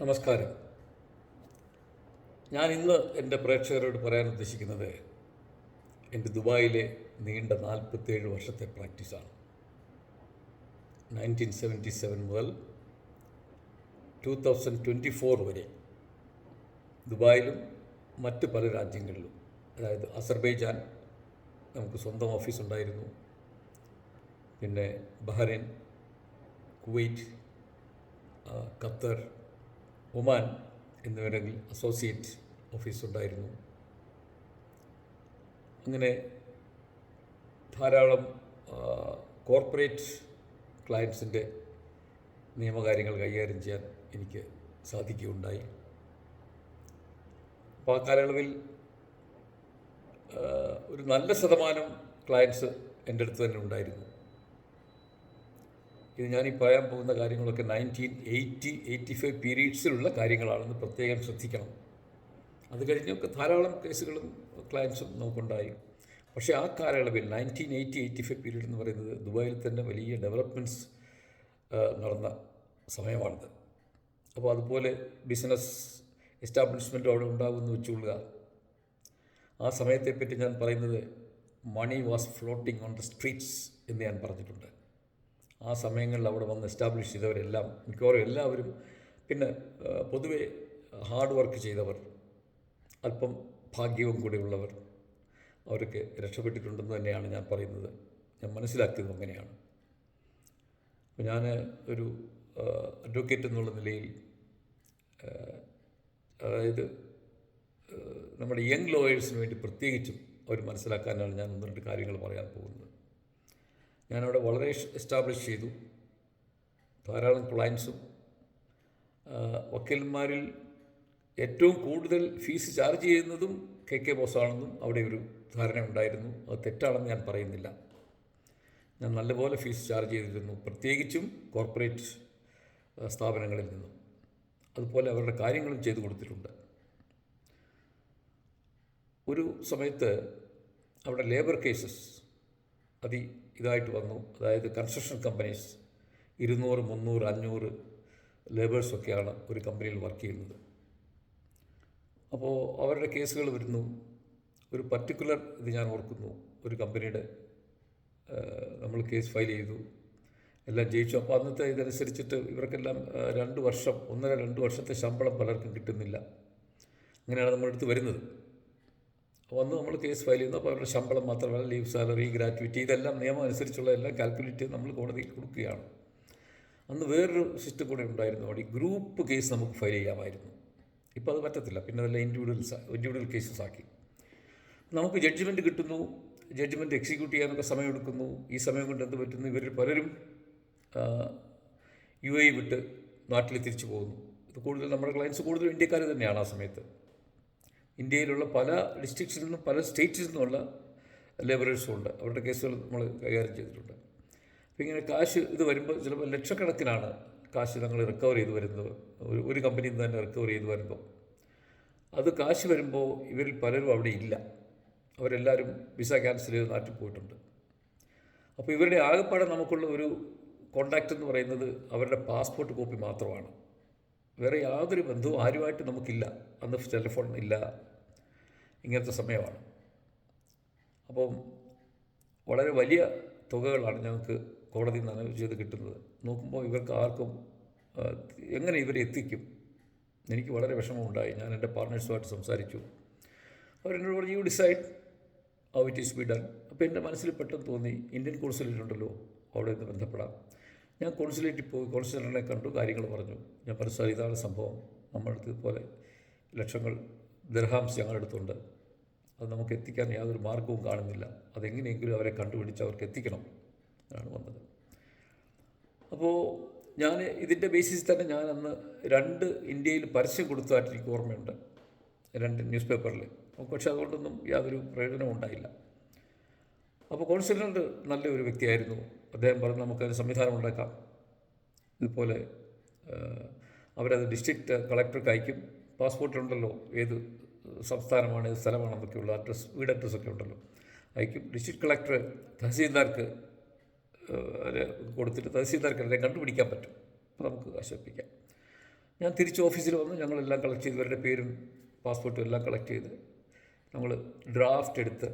നമസ്കാരം. ഞാൻ ഇന്ന് എൻ്റെ പ്രേക്ഷകരോട് പറയാൻ ഉദ്ദേശിക്കുന്നത് എൻ്റെ ദുബായിലെ നീണ്ട 47 വർഷത്തെ പ്രാക്ടീസാണ്. 1977 മുതൽ 2024 വരെ ദുബായിലും മറ്റ് പല രാജ്യങ്ങളിലും, അതായത് അസർബൈജാൻ നമുക്ക് സ്വന്തം ഓഫീസുണ്ടായിരുന്നു, പിന്നെ ബഹ്റൈൻ, കുവൈറ്റ്, ഖത്തർ, ഒമാൻ എന്നിവിടങ്ങളിൽ അസോസിയേറ്റ് ഓഫീസുണ്ടായിരുന്നു. അങ്ങനെ ധാരാളം കോർപ്പറേറ്റ് ക്ലയൻസിൻ്റെ നിയമകാര്യങ്ങൾ കൈകാര്യം ചെയ്യാൻ എനിക്ക് സാധിക്കുകയുണ്ടായി. അപ്പോൾ ആ കാലയളവിൽ ഒരു നല്ല ശതമാനം ക്ലയൻസ് എൻ്റെ അടുത്ത് തന്നെ ഉണ്ടായിരുന്നു. ഇത് ഞാനീ പറയാൻ പോകുന്ന കാര്യങ്ങളൊക്കെ 1980-85 പീരീഡ്സിലുള്ള കാര്യങ്ങളാണെന്ന് പ്രത്യേകം ശ്രദ്ധിക്കണം. അത് കഴിഞ്ഞൊക്കെ ധാരാളം കേസുകളും ക്ലയൻസും നമുക്കുണ്ടായി. പക്ഷേ ആ കാലയളവിൽ 1980-85 പീരീഡ് എന്ന് പറയുന്നത് ദുബായിൽ തന്നെ വലിയ ഡെവലപ്മെൻറ്റ്സ് നടന്ന സമയമാണിത്. അപ്പോൾ അതുപോലെ ബിസിനസ് എസ്റ്റാബ്ലിഷ്മെൻറ്റും അവിടെ ഉണ്ടാകുമെന്ന് വെച്ചുകൊള്ളുക. ആ സമയത്തെപ്പറ്റി ഞാൻ പറയുന്നത് money was floating on the streets എന്ന് ഞാൻ പറഞ്ഞിട്ടുണ്ട്. ആ സമയങ്ങളിൽ അവിടെ വന്ന് എസ്റ്റാബ്ലിഷ് ചെയ്തവരെല്ലാം, മിക്കവാറും എല്ലാവരും, പിന്നെ പൊതുവെ ഹാർഡ് വർക്ക് ചെയ്തവർ, അല്പം ഭാഗ്യവും കൂടെയുള്ളവർ, അവരൊക്കെ രക്ഷപ്പെട്ടിട്ടുണ്ടെന്ന് തന്നെയാണ് ഞാൻ പറയുന്നത്. ഞാൻ മനസ്സിലാക്കിയതും അങ്ങനെയാണ്. അപ്പോൾ ഞാൻ ഒരു അഡ്വക്കേറ്റ് എന്നുള്ള നിലയിൽ, അതായത് നമ്മുടെ യങ് ലോയേഴ്സിന് വേണ്ടി പ്രത്യേകിച്ചും അവർ മനസ്സിലാക്കാനാണ് ഞാൻ ഒന്ന് രണ്ട് കാര്യങ്ങൾ പറയാൻ പോകുന്നത്. ഞാനവിടെ വളരെ എസ്റ്റാബ്ലിഷ് ചെയ്തു. ധാരാളം ക്ലയൻസും, വക്കീലന്മാരിൽ ഏറ്റവും കൂടുതൽ ഫീസ് ചാർജ് ചെയ്യുന്നതും കെ ബോസാണെന്നും അവിടെ ഒരു ധാരണ ഉണ്ടായിരുന്നു. അത് തെറ്റാണെന്ന് ഞാൻ പറയുന്നില്ല. ഞാൻ നല്ലപോലെ ഫീസ് ചാർജ് ചെയ്തിരുന്നു, പ്രത്യേകിച്ചും കോർപ്പറേറ്റ് സ്ഥാപനങ്ങളിൽ നിന്നും. അതുപോലെ അവരുടെ കാര്യങ്ങളും ചെയ്തു കൊടുത്തിട്ടുണ്ട്. ഒരു സമയത്ത് അവിടെ ലേബർ കേസസ് ഇതായിട്ട് വന്നു. അതായത് കൺസ്ട്രക്ഷൻ കമ്പനീസ് 200, 300, 500 ലേബേഴ്സൊക്കെയാണ് ഒരു കമ്പനിയിൽ വർക്ക് ചെയ്യുന്നത്. അപ്പോൾ അവരുടെ കേസുകൾ വരുന്നു. ഒരു പർട്ടിക്കുലർ ഞാൻ ഓർക്കുന്നു, ഒരു കമ്പനിയുടെ നമ്മൾ കേസ് ഫയൽ ചെയ്തു, എല്ലാം ജയിച്ചു. അപ്പോൾ അന്നത്തെ ഇതനുസരിച്ചിട്ട് ഇവർക്കെല്ലാം 2 വർഷം, 1.5-2 വർഷത്തെ ശമ്പളം പലർക്കും കിട്ടുന്നില്ല. അങ്ങനെയാണ് നമ്മുടെ അടുത്ത് വരുന്നത്. വന്ന് നമ്മൾ കേസ് ഫയൽ ചെയ്യുന്നു. അപ്പോൾ അവരുടെ ശമ്പളം മാത്രമല്ല, ലീവ്, സാലറി, ഗ്രാറ്റുവിറ്റി, ഇതെല്ലാം നിയമം അനുസരിച്ചുള്ള എല്ലാം കാൽക്കുലേറ്റ് ചെയ്ത് നമ്മൾ കോടതിയിൽ കൊടുക്കുകയാണ്. അന്ന് വേറൊരു സിസ്റ്റം കൂടെ ഉണ്ടായിരുന്നു. അവിടെ ഗ്രൂപ്പ് കേസ് നമുക്ക് ഫയൽ ചെയ്യാമായിരുന്നു. ഇപ്പോൾ അത് പറ്റത്തില്ല. പിന്നെ അതെല്ലാം ഇൻഡിവിജ്വൽ കേസസ് ആക്കി. നമുക്ക് ജഡ്ജ്മെൻറ്റ് കിട്ടുന്നു, ജഡ്ജ്മെൻറ്റ് എക്സിക്യൂട്ട് ചെയ്യാനൊക്കെ സമയമെടുക്കുന്നു. ഈ സമയം കൊണ്ട് എന്ത് പറ്റുന്നു, ഇവരിൽ പലരും UAE വിട്ട് നാട്ടിൽ തിരിച്ചു പോകുന്നു. ഇത് കൂടുതൽ നമ്മുടെ ക്ലയൻസ് കൂടുതലും ഇന്ത്യക്കാർ തന്നെയാണ്. ആ സമയത്ത് ഇന്ത്യയിലുള്ള പല ഡിസ്ട്രിക്ട്സിൽ നിന്നും പല സ്റ്റേറ്റ്സിൽ നിന്നുമുള്ള ലേബറേഴ്സും ഉണ്ട്. അവരുടെ കേസുകൾ നമ്മൾ കൈകാര്യം ചെയ്തിട്ടുണ്ട്. അപ്പോൾ ഇങ്ങനെ കാശ് വരുമ്പോൾ ചിലപ്പോൾ ലക്ഷക്കണക്കിനാണ് കാശ് ഞങ്ങൾ റിക്കവർ ചെയ്ത് വരുന്നത്. ഒരു കമ്പനിയിൽ നിന്ന് തന്നെ റിക്കവർ ചെയ്ത് വരുമ്പോൾ അത് കാശ് വരുമ്പോൾ ഇവരിൽ പലരും അവിടെ ഇല്ല. അവരെല്ലാവരും വിസ ക്യാൻസൽ ചെയ്ത് നാട്ടിൽ പോയിട്ടുണ്ട്. അപ്പോൾ ഇവരുടെ ആകെപ്പാടെ നമുക്കുള്ള ഒരു കോണ്ടാക്റ്റ് എന്ന് പറയുന്നത് അവരുടെ പാസ്പോർട്ട് കോപ്പി മാത്രമാണ്. വേറെ യാതൊരു ബന്ധവും ആരുമായിട്ട് നമുക്കില്ല. അന്ന് ടെലിഫോൺ ഇല്ല, ഇങ്ങനത്തെ സമയമാണ്. അപ്പം വളരെ വലിയ തുകകളാണ് ഞങ്ങൾക്ക് കോടതിയിൽ നിന്ന് അനൗൺസ് ചെയ്ത് കിട്ടുന്നത്. നോക്കുമ്പോൾ ഇവർക്ക് ആർക്കും എങ്ങനെ ഇവരെ എത്തിക്കും? എനിക്ക് വളരെ വിഷമമുണ്ടായി. ഞാൻ എൻ്റെ പാർട്ട്നേഴ്സുമായിട്ട് സംസാരിച്ചു. അവരെന്നോട് പറഞ്ഞു, you decide how it is be done. അപ്പോൾ എൻ്റെ മനസ്സിൽ പെട്ടെന്ന് തോന്നി, ഇന്ത്യൻ കോൺസുലേറ്റ് ഉണ്ടല്ലോ, അവിടെ നിന്ന് ബന്ധപ്പെടാം. ഞാൻ കോൺസുലേറ്റിൽ പോയി കോൺസുലേറ്ററിനെ കണ്ടു, കാര്യങ്ങൾ പറഞ്ഞു. ഞാൻ പറഞ്ഞു, ഇതാണ് സംഭവം, നമ്മളടുത്ത് ഇതുപോലെ ലക്ഷങ്ങൾ ദിർഹാംസ് ഞങ്ങളുടെ അടുത്തുണ്ട്, അത് നമുക്ക് എത്തിക്കാൻ യാതൊരു മാർഗവും കാണുന്നില്ല, അതെങ്ങനെയെങ്കിലും അവരെ കണ്ടുപിടിച്ച് അവർക്ക് എത്തിക്കണം എന്നാണ് വന്നത്. അപ്പോൾ ഞാൻ ഇതിൻ്റെ ബേസിസിൽ തന്നെ ഞാൻ അന്ന് 2 ഇന്ത്യയിൽ പരസ്യം കൊടുത്തതായിട്ട് എനിക്ക് ഓർമ്മയുണ്ട്, 2 ന്യൂസ് പേപ്പറിൽ. പക്ഷേ അതുകൊണ്ടൊന്നും യാതൊരു പ്രയോജനവും ഉണ്ടായില്ല. അപ്പോൾ കോൺസുലേറ്റ് നല്ലൊരു വ്യക്തിയായിരുന്നു. അദ്ദേഹം പറഞ്ഞു, നമുക്കതിന് സംവിധാനം ഉണ്ടാക്കാം. ഇതുപോലെ അവരത് ഡിസ്ട്രിക്റ്റ് കളക്ടർക്ക് അയക്കും. പാസ്പോർട്ടിലുണ്ടല്ലോ ഏത് സംസ്ഥാനമാണ്, ഏത് സ്ഥലമാണെന്നൊക്കെയുള്ള വീട് അഡ്രസ്സൊക്കെ ഉണ്ടല്ലോ, അയക്കും. ഡിസ്ട്രിക്ട് കളക്ടർ തഹസീൽദാർക്ക് കൊടുത്തിട്ട് തഹസീൽദാർക്ക് എല്ലാം കണ്ടുപിടിക്കാൻ പറ്റും. അപ്പോൾ നമുക്ക് ആശ്വസിപ്പിക്കാം. ഞാൻ തിരിച്ച് ഓഫീസിൽ വന്ന് ഞങ്ങളെല്ലാം കളക്ട് ചെയ്ത് ഇവരുടെ പേരും പാസ്പോർട്ടും എല്ലാം കളക്ട് ചെയ്ത് നമ്മൾ ഡ്രാഫ്റ്റ് എടുത്ത്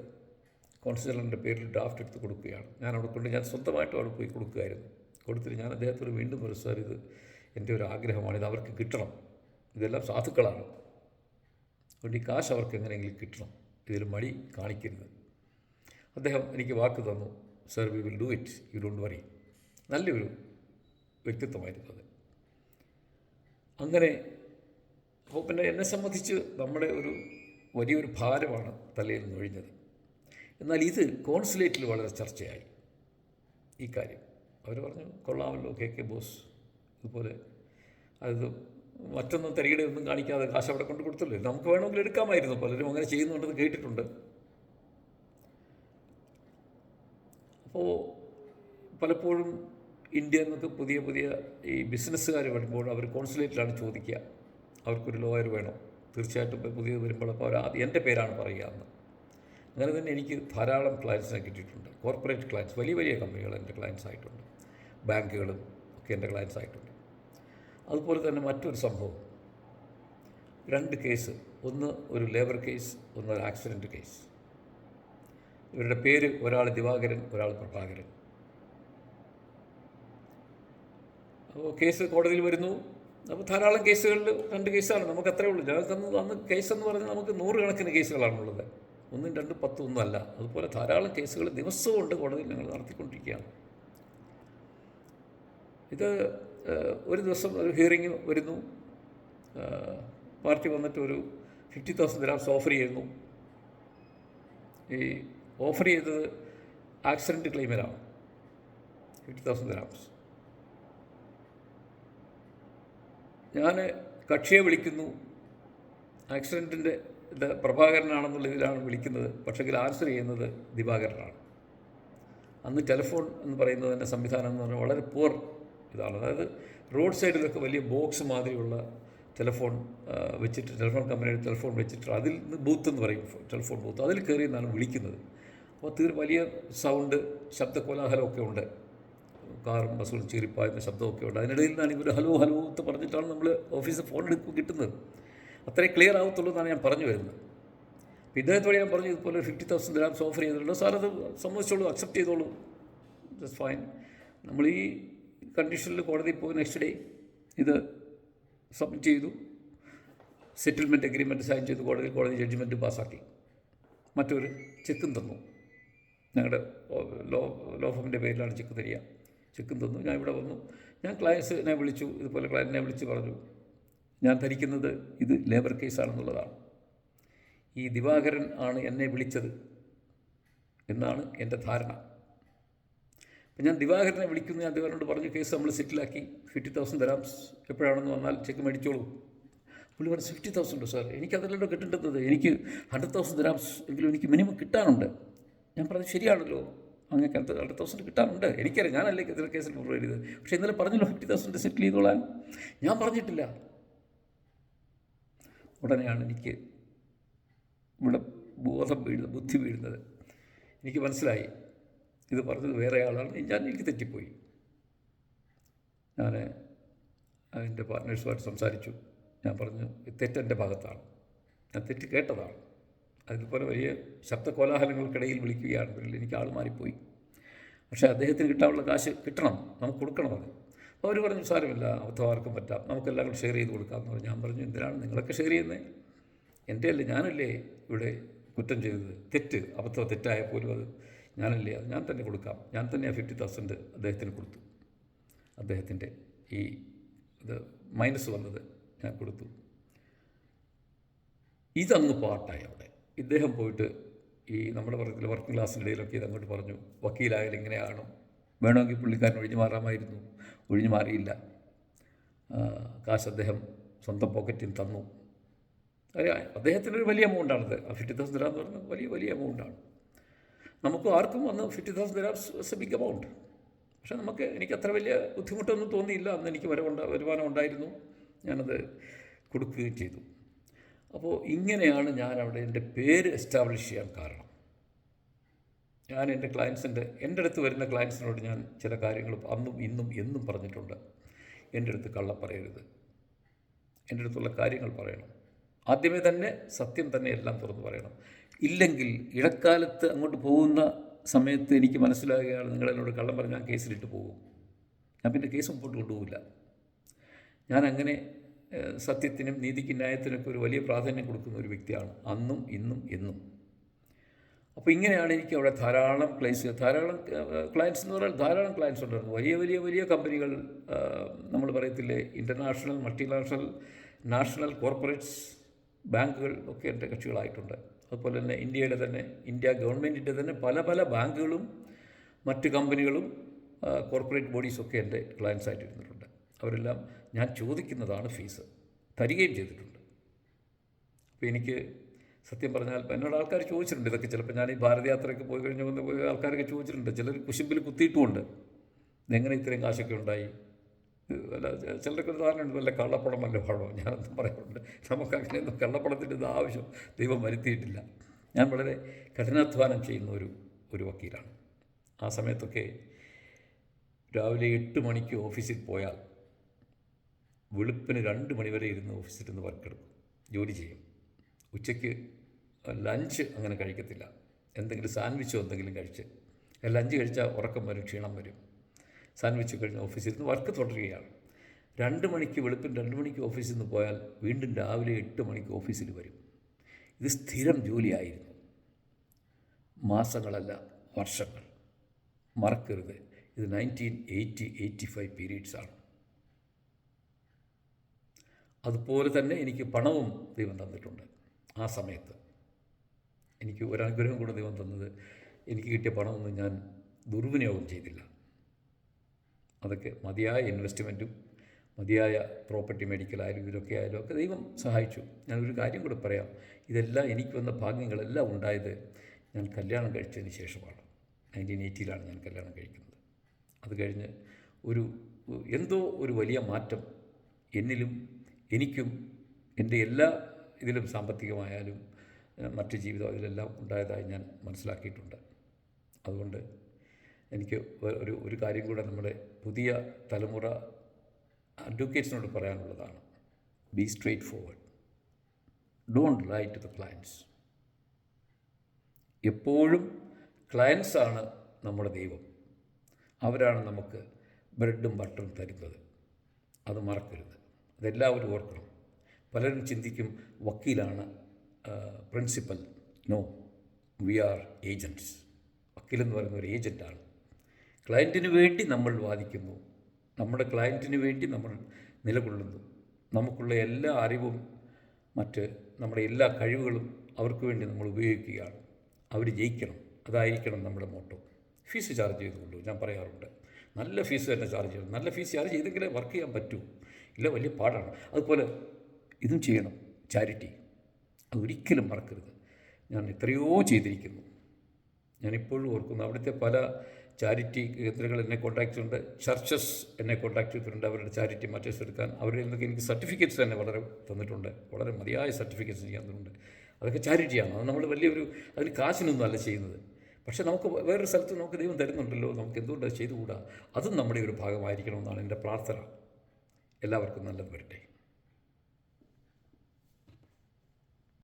കോൺസുലറിൻ്റെ പേരിൽ ഡ്രാഫ്റ്റ് എടുത്ത് കൊടുക്കുകയാണ്. ഞാൻ അവിടെ കൊണ്ട് ഞാൻ സ്വന്തമായിട്ടും അവിടെ പോയി കൊടുക്കുകയായിരുന്നു. കൊടുത്തിട്ട് ഞാൻ അദ്ദേഹത്തോട് വീണ്ടും ഒരു സാർ, ഇത് എൻ്റെ ഒരു ആഗ്രഹമാണ്, ഇത് അവർക്ക് കിട്ടണം, ഇതെല്ലാം സാധുക്കളാണ്, അതുകൊണ്ട് ഈ കാശ് അവർക്ക് എങ്ങനെയെങ്കിലും കിട്ടണം, ഇതിൽ മടി കാണിക്കരുത്. അദ്ദേഹം എനിക്ക് വാക്ക് തന്നു, sir we will do it, you don't worry. നല്ലൊരു വ്യക്തിത്വമായിരുന്നു അത്. അങ്ങനെ അപ്പോൾ പിന്നെ എന്നെ സംബന്ധിച്ച് നമ്മുടെ ഒരു വലിയൊരു ഭാരമാണ് തലയിൽ നിന്ന് ഒഴിഞ്ഞത്. എന്നാൽ ഇത് കോൺസുലേറ്റിൽ വളരെ ചർച്ചയായി ഈ കാര്യം. അവർ പറഞ്ഞു, കൊള്ളാമല്ലോ കെ ബോസ്, ഇതുപോലെ അത് മറ്റൊന്നും തരികിടെ ഒന്നും കാണിക്കാതെ കാശ് അവിടെ കൊണ്ട് കൊടുത്തല്ലോ, നമുക്ക് വേണമെങ്കിൽ എടുക്കാമായിരുന്നു, പലരും അങ്ങനെ ചെയ്യുന്നുണ്ടെന്ന് കേട്ടിട്ടുണ്ട്. അപ്പോൾ പലപ്പോഴും ഇന്ത്യ എന്നൊക്കെ പുതിയ പുതിയ ഈ ബിസിനസ്സുകാർ വരുമ്പോൾ അവർ കോൺസുലേറ്റിലാണ് ചോദിക്കുക, അവർക്കൊരു ലോയർ വേണം, തീർച്ചയായിട്ടും പുതിയത് വരുമ്പോൾ അപ്പോൾ അവർ ആദ്യം എൻ്റെ പേരാണ് പറയുക എന്ന്. അങ്ങനെ തന്നെ എനിക്ക് ധാരാളം ക്ലയൻസിനെ കിട്ടിയിട്ടുണ്ട്. കോർപ്പറേറ്റ് ക്ലയൻസ്, വലിയ വലിയ കമ്പനികൾ എൻ്റെ ക്ലയൻസ് ആയിട്ടുണ്ട്, ബാങ്കുകളും ഒക്കെ എൻ്റെ ക്ലയൻസ് ആയിട്ടുണ്ട്. അതുപോലെ തന്നെ മറ്റൊരു സംഭവം, 2 കേസ്, ഒന്ന് ഒരു ലേബർ കേസ്, ഒന്ന് ഒരു ആക്സിഡൻറ്റ് കേസ്. ഇവരുടെ പേര് ഒരാൾ ദിവാകരൻ, ഒരാൾ പ്രഭാകരൻ. അപ്പോൾ കേസ് കോടതിയിൽ വരുന്നു. അപ്പോൾ ധാരാളം കേസുകളിൽ 2 കേസാണ്, നമുക്ക് അത്രേ ഉള്ളൂ. ഞങ്ങൾക്കന്ന് അന്ന് കേസെന്ന് പറഞ്ഞാൽ നമുക്ക് 100 കണക്കിന് കേസുകളാണുള്ളത്, 1, 2, 10 ഒന്നുമല്ല. അതുപോലെ ധാരാളം കേസുകൾ ദിവസവും കൊണ്ട് കോടതിയിൽ ഞങ്ങൾ നടത്തിക്കൊണ്ടിരിക്കുകയാണ്. ഇത് ഒരു ദിവസം ഒരു ഹിയറിങ് വരുന്നു, പാർട്ടി വന്നിട്ട് ഒരു 50,000 ദിർഹംസ് ഓഫർ ചെയ്യുന്നു. ഈ ഓഫർ ചെയ്തത് ആക്സിഡൻറ്റ് ക്ലെയിമിലാണ് 50,000 ദിർഹംസ്. ഞാൻ കക്ഷിയെ വിളിക്കുന്നു, ആക്സിഡൻറ്റിൻ്റെ ഇത് പ്രഭാകരനാണെന്നുള്ള ഇതിലാണ് വിളിക്കുന്നത്, പക്ഷെങ്കിൽ ആൻസർ ചെയ്യുന്നത് ദിവാകരനാണ്. അന്ന് ടെലിഫോൺ എന്ന് പറയുന്നത് തന്നെ സംവിധാനം എന്ന് പറഞ്ഞാൽ വളരെ പൂർ ഇതാണ്. അതായത് റോഡ് സൈഡിലൊക്കെ വലിയ ബോക്സ് മാതിരിയുള്ള ടെലിഫോൺ വെച്ചിട്ട്, ടെലിഫോൺ കമ്പനിയുടെ ടെലിഫോൺ വെച്ചിട്ട് അതിൽ നിന്ന് ബൂത്ത് എന്ന് പറയും, ടെലിഫോൺ ബൂത്ത്, അതിൽ കയറി എന്നാണ് വിളിക്കുന്നത്. അപ്പോൾ വലിയ സൗണ്ട്, ശബ്ദ കോലാഹലമൊക്കെ ഉണ്ട്, കാറും ബസ്സുകളും ചീറിപ്പായുന്ന ശബ്ദമൊക്കെ ഉണ്ട്. അതിനിടയിൽ നിന്നാണ് ഇവർ ഹലോ ഹലോ എന്ന് പറഞ്ഞിട്ടാണ് നമ്മൾ ഓഫീസിൽ ഫോൺ എടുക്കുക കിട്ടുന്നത്. അത്രയും ക്ലിയർ ആവത്തുള്ളൂ എന്നാണ് ഞാൻ പറഞ്ഞു വരുന്നത്. അപ്പോൾ ഇദ്ദേഹത്തോടെ ഞാൻ പറഞ്ഞു, ഇതുപോലെ 50,000 ദിർഹംസ് ഓഫർ ചെയ്തിട്ടുണ്ട്, സാർ അത് സമ്മതിച്ചോളൂ, അക്സെപ്റ്റ് ചെയ്തോളൂ, ജസ്റ്റ് ഫൈൻ. നമ്മൾ ഈ കണ്ടീഷനിൽ കോടതിയിൽ പോയി നെക്സ്റ്റ് ഡേ ഇത് സബ്മിറ്റ് ചെയ്തു, സെറ്റിൽമെൻറ്റ് എഗ്രിമെൻറ്റ് സൈൻ ചെയ്തു, കോടതി ജഡ്ജ്മെൻറ്റ് പാസ്സാക്കി. മറ്റൊരു ചെക്കും തന്നു, ഞങ്ങളുടെ ലോ ഫേമിൻ്റെ പേരിലാണ് ചെക്ക് തരിക. ചെക്കും തന്നു. ഞാൻ ഇവിടെ വന്നു, ഞാൻ ക്ലയൻസിനെ വിളിച്ചു, ഇതുപോലെ ക്ലയൻറ്റിനെ വിളിച്ച് പറഞ്ഞു, ഞാൻ ധരിക്കുന്നത് ഇത് ലേബർ കേസാണെന്നുള്ളതാണ്, ഈ ദിവാകരൻ ആണ് എന്നെ വിളിച്ചത് എന്നാണ് എൻ്റെ ധാരണ. അപ്പം ഞാൻ ദിവാകരനെ വിളിക്കുന്നു, ഞാൻ ദിവാകരനോട് പറഞ്ഞു, കേസ് നമ്മൾ സെറ്റിലാക്കി, 50,000 ദിർഹംസ് എപ്പോഴാണെന്ന് വന്നാൽ ചെക്ക് മേടിച്ചോളൂ. പുള്ളി പറഞ്ഞു, 50,000 സാർ, എനിക്കതല്ലല്ലോ കിട്ടേണ്ടത്, എനിക്ക് 100,000 ദിർഹംസ് എങ്കിലും എനിക്ക് മിനിമം കിട്ടാനുണ്ട്. ഞാൻ പറഞ്ഞു, ശരിയാണല്ലോ, അങ്ങനെ 100,000 കിട്ടാനുണ്ട്, എനിക്കറിയാം, ഞാനല്ലേ ഇതിൽ കേസിൽ പ്രൂവ് ചെയ്തത്, പക്ഷേ ഇന്നലെ പറഞ്ഞല്ലോ 50,000 സെറ്റിൽ ചെയ്തോളാൻ. ഞാൻ പറഞ്ഞിട്ടില്ല. ഉടനെയാണ് എനിക്ക് ഇവിടെ ബുദ്ധി വീഴുന്നത്. എനിക്ക് മനസ്സിലായി ഇത് പറഞ്ഞത് വേറെ ആളാണ്, എനിക്ക് തെറ്റിപ്പോയി. ഞാൻ അതിൻ്റെ പാർട്ട്നേഴ്സുമായിട്ട് സംസാരിച്ചു. ഞാൻ പറഞ്ഞു, തെറ്റെൻ്റെ ഭാഗത്താണ്, ഞാൻ തെറ്റ് കേട്ടതാണ്. അതുപോലെ വലിയ ശബ്ദ കോലാഹലങ്ങൾക്കിടയിൽ വിളിക്കുകയാണെങ്കിൽ എനിക്ക് ആൾ മാറിപ്പോയി. പക്ഷേ അദ്ദേഹത്തിന് കിട്ടാനുള്ള കാശ് കിട്ടണം, നമുക്ക് കൊടുക്കണം അത്. അപ്പോൾ അവർ പറഞ്ഞു, സാരമില്ല, അബദ്ധം ആർക്കും പറ്റാം, നമുക്കെല്ലാം കൂടെ ഷെയർ ചെയ്ത് കൊടുക്കാമെന്ന് പറഞ്ഞു. ഞാൻ പറഞ്ഞു, എന്തിനാണ് നിങ്ങളൊക്കെ ഷെയർ ചെയ്യുന്നത്? എൻ്റെ അല്ലേ, ഞാനല്ലേ ഇവിടെ കുറ്റം ചെയ്തത്, തെറ്റ് അബദ്ധം തെറ്റായ പോലും അത് ഞാനല്ലേ, അത് ഞാൻ തന്നെ കൊടുക്കാം. ഞാൻ തന്നെ ആ 50,000 അദ്ദേഹത്തിന് കൊടുത്തു. അദ്ദേഹത്തിൻ്റെ ഈ ഇത് മൈനസ് വന്നത് ഞാൻ കൊടുത്തു. ഇതങ്ങ് പാട്ടായി അവിടെ. ഇദ്ദേഹം പോയിട്ട് ഈ നമ്മുടെ പറഞ്ഞ വർക്കിംഗ് ക്ലാസ്സിൻ്റെ ഇടയിലൊക്കെ ഇതങ്ങോട്ട് പറഞ്ഞു, വക്കീലായാലും ഇങ്ങനെയാണ്, വേണമെങ്കിൽ പുള്ളിക്കാരൻ ഒഴിഞ്ഞു മാറാമായിരുന്നു, ഒഴിഞ്ഞു മാറിയില്ല, കാശ് അദ്ദേഹം സ്വന്തം പോക്കറ്റിൽ തന്നു. അദ്ദേഹത്തിനൊരു വലിയ എമൗണ്ടാണത്, ആ 50,000 ദിർഹം എന്ന് പറഞ്ഞാൽ വലിയ വലിയ എമൗണ്ടാണ്. നമുക്ക് ആർക്കും അന്ന് 50,000 ദിർഹംസ് എ ബിഗ് എമൗണ്ട്. പക്ഷേ എനിക്ക് അത്ര വലിയ ബുദ്ധിമുട്ടൊന്നും തോന്നിയില്ല. അന്ന് എനിക്ക് വരുമാനം ഉണ്ടായിരുന്നു, ഞാനത് കൊടുക്കുകയും ചെയ്തു. അപ്പോൾ ഇങ്ങനെയാണ് ഞാൻ അവിടെ എൻ്റെ പേര് എസ്റ്റാബ്ലിഷ് ചെയ്യാൻ കാരണം. ഞാൻ എൻ്റെ അടുത്ത് വരുന്ന ക്ലയൻസിനോട് ഞാൻ ചില കാര്യങ്ങൾ അന്നും ഇന്നും എന്നും പറഞ്ഞിട്ടുണ്ട്. എൻ്റെ അടുത്ത് കള്ളം പറയരുത്, എൻ്റെ അടുത്തുള്ള കാര്യങ്ങൾ പറയണം. ആദ്യമേ തന്നെ സത്യം തന്നെ എല്ലാം തുറന്ന് പറയണം. ഇല്ലെങ്കിൽ ഇടക്കാലത്ത് അങ്ങോട്ട് പോകുന്ന സമയത്ത് എനിക്ക് മനസ്സിലാകുകയാണ് നിങ്ങളെന്നോട് കള്ളം പറഞ്ഞാൽ ഞാൻ കേസിലിട്ട് പോകും. ഞാൻ പിന്നെ കേസ് മുമ്പോട്ട് കൊണ്ടുപോകില്ല. ഞാനങ്ങനെ സത്യത്തിനും നീതിക്കും ന്യായത്തിനൊക്കെ ഒരു വലിയ പ്രാധാന്യം കൊടുക്കുന്ന ഒരു വ്യക്തിയാണ്, അന്നും ഇന്നും എന്നും. അപ്പോൾ ഇങ്ങനെയാണ് എനിക്ക് അവിടെ ധാരാളം ക്ലയൻസ് എന്ന് പറഞ്ഞാൽ ധാരാളം ക്ലയൻസ് ഉണ്ടായിരുന്നു. വലിയ വലിയ വലിയ കമ്പനികൾ, നമ്മൾ പറയത്തില്ലേ, ഇൻ്റർനാഷണൽ, മൾട്ടിനാഷണൽ, നാഷണൽ കോർപ്പറേറ്റ്സ്, ബാങ്കുകൾ ഒക്കെ എൻ്റെ കക്ഷികളായിട്ടുണ്ട്. അതുപോലെ തന്നെ ഇന്ത്യ ഗവൺമെൻറ്റിൻ്റെ തന്നെ പല പല ബാങ്കുകളും മറ്റ് കമ്പനികളും കോർപ്പറേറ്റ് ബോഡീസൊക്കെ എൻ്റെ ക്ലയൻസ് ആയിട്ടിരുന്നിട്ടുണ്ട്. അവരെല്ലാം ഞാൻ ചോദിക്കുന്നതാണ് ഫീസ്, തരികയും ചെയ്തിട്ടുണ്ട്. അപ്പോൾ എനിക്ക് സത്യം പറഞ്ഞാൽ എന്നോട് ആൾക്കാർ ചോദിച്ചിട്ടുണ്ട് ഇതൊക്കെ. ചിലപ്പോൾ ഞാൻ ഈ ഭാരതയാത്രയൊക്കെ പോയി കഴിഞ്ഞ് വന്ന് ആൾക്കാരൊക്കെ ചോദിച്ചിട്ടുണ്ട്. ചിലർ കുശുമ്പിൽ കുത്തിയിട്ടുമുണ്ട്, ഇതെങ്ങനെ ഇത്രയും കാശൊക്കെ ഉണ്ടായി. അല്ല, ചിലരൊക്കെ ധാരണയുണ്ട് വല്ല കള്ളപ്പണം വല്ല പണമോ. ഞാനൊന്നും പറയാറുണ്ട്, നമുക്കങ്ങനെയൊന്നും കള്ളപ്പണത്തിൻ്റെ ഇത് ആവശ്യം ദൈവം വരുത്തിയിട്ടില്ല. ഞാൻ വളരെ കഠിനാധ്വാനം ചെയ്യുന്ന ഒരു വക്കീലാണ്. ആ സമയത്തൊക്കെ രാവിലെ 8 മണിക്ക് ഓഫീസിൽ പോയാൽ വെളുപ്പിന് 2 മണി വരെ ഇരുന്ന് ഓഫീസിലിരുന്ന് വർക്കെടുക്കും, ജോലി ചെയ്യും. ഉച്ചയ്ക്ക് ലഞ്ച് അങ്ങനെ കഴിക്കത്തില്ല, എന്തെങ്കിലും സാൻഡ്വിച്ചോ എന്തെങ്കിലും കഴിച്ച്. ലഞ്ച് കഴിച്ചാൽ ഉറക്കം വരും, ക്ഷീണം വരും. സാൻഡ്വിച്ച് കഴിഞ്ഞ് ഓഫീസിൽ നിന്ന് വർക്ക് തുടരുകയാണ്. 2 മണിക്ക് വെളുപ്പിന് 2 മണിക്ക് ഓഫീസിൽ നിന്ന് പോയാൽ വീണ്ടും രാവിലെ 8 മണിക്ക് ഓഫീസിൽ വരും. ഇത് സ്ഥിരം ജോലിയായിരുന്നു, മാസങ്ങളല്ല വർഷങ്ങൾ. മറക്കരുത്, ഇത് 1980-85 പീരീഡ്സാണ്. അതുപോലെ തന്നെ എനിക്ക് പണവും ദൈവം തന്നിട്ടുണ്ട്. ആ സമയത്ത് എനിക്ക് ഒരനുഗ്രഹം കൂടെ ദൈവം തന്നത്, എനിക്ക് കിട്ടിയ പണമൊന്നും ഞാൻ ദുർവിനിയോഗം ചെയ്തില്ല. അതൊക്കെ മതിയായ ഇൻവെസ്റ്റ്മെൻറ്റും മതിയായ പ്രോപ്പർട്ടി മേടിക്കലായാലും ഇതിലൊക്കെ ആയാലും ഒക്കെ ദൈവം സഹായിച്ചു. ഞാനൊരു കാര്യം കൂടെ പറയാം. ഇതെല്ലാം എനിക്ക് വന്ന ഭാഗ്യങ്ങളെല്ലാം ഉണ്ടായത് ഞാൻ കല്യാണം കഴിച്ചതിന് ശേഷമാണ്. 1980 ഞാൻ കല്യാണം കഴിക്കുന്നത്. അത് കഴിഞ്ഞ് എന്തോ ഒരു വലിയ മാറ്റം എന്നിലും എനിക്കും എൻ്റെ എല്ലാ ഇതിലും, സാമ്പത്തികമായാലും മറ്റ് ജീവിതം ഇതിലെല്ലാം ഉണ്ടായതായി ഞാൻ മനസ്സിലാക്കിയിട്ടുണ്ട്. അതുകൊണ്ട് എനിക്ക് ഒരു കാര്യം കൂടെ നമ്മുടെ പുതിയ തലമുറ അഡ്വക്കേറ്റ്സിനോട് പറയാനുള്ളതാണ്. Be straightforward, don't lie to the clients. എപ്പോഴും ക്ലയൻസാണ് നമ്മുടെ ദൈവം, അവരാണ് നമുക്ക് ബ്രെഡും ബട്ടറും തരുന്നത്. അത് മറക്കരുത്, അതെല്ലാവരും ഓർക്കണം. പലരും ചിന്തിക്കും വക്കീലാണ് principal. No, we are agents. വക്കീലെന്ന് പറയുന്ന ഒരു ഏജൻറ്റാണ്. ക്ലയൻറ്റിന് വേണ്ടി നമ്മൾ വാദിക്കുന്നു, നമ്മുടെ ക്ലയൻറ്റിന് വേണ്ടി നമ്മൾ നിലകൊള്ളുന്നു. നമുക്കുള്ള എല്ലാ അറിവും നമ്മുടെ എല്ലാ കഴിവുകളും അവർക്ക് വേണ്ടി നമ്മൾ ഉപയോഗിക്കുകയാണ്. അവർ ജയിക്കണം, അതായിരിക്കണം നമ്മുടെ മോട്ടോ. ഫീസ് ചാർജ് ചെയ്തുകൊള്ളൂ, ഞാൻ പറയാറുണ്ട്. നല്ല ഫീസ് തന്നെ ചാർജ് ചെയ്യണം. നല്ല ഫീസ് ചാർജ് ചെയ്തെങ്കിലേ വർക്ക് ചെയ്യാൻ പറ്റൂ, ഇല്ല വലിയ പാടാണ്. അതുപോലെ ഇതും ചെയ്യണം, ചാരിറ്റി. അതൊരിക്കലും മറക്കരുത്. ഞാൻ എത്രയോ ചെയ്തിരിക്കുന്നു. ഞാനിപ്പോഴും ഓർക്കുന്നു, അവിടുത്തെ പല ചാരിറ്റി കേന്ദ്രങ്ങൾ എന്നെ കോൺടാക്റ്റ് ചെയ്തിട്ടുണ്ട്. ചർച്ചസ് എന്നെ കോൺടാക്റ്റ് ചെയ്തിട്ടുണ്ട് അവരുടെ ചാരിറ്റി മാറ്റേഴ്സ് എടുക്കാൻ. അവരിൽ നിന്നൊക്കെ എനിക്ക് സർട്ടിഫിക്കറ്റ്സ് തന്നെ വളരെ തന്നിട്ടുണ്ട്, വളരെ മതിയായ സർട്ടിഫിക്കറ്റ്സ് ചെയ്യാൻ തന്നിട്ടുണ്ട്. അതൊക്കെ ചാരിറ്റിയാണ്. അത് നമ്മൾ അതിന് കാശിനൊന്നും അല്ല ചെയ്യുന്നത്. പക്ഷേ നമുക്ക് വേറൊരു സ്ഥലത്ത് നമുക്ക് ദൈവം തരുന്നുണ്ടല്ലോ, നമുക്ക് എന്തുകൊണ്ട് അത് ചെയ്തുകൂടാ? അതും നമ്മുടെ ഒരു ഭാഗമായിരിക്കണമെന്നാണ് എൻ്റെ പ്രാർത്ഥന. എല്ലാവർക്കും നല്ലത് വരട്ടെ.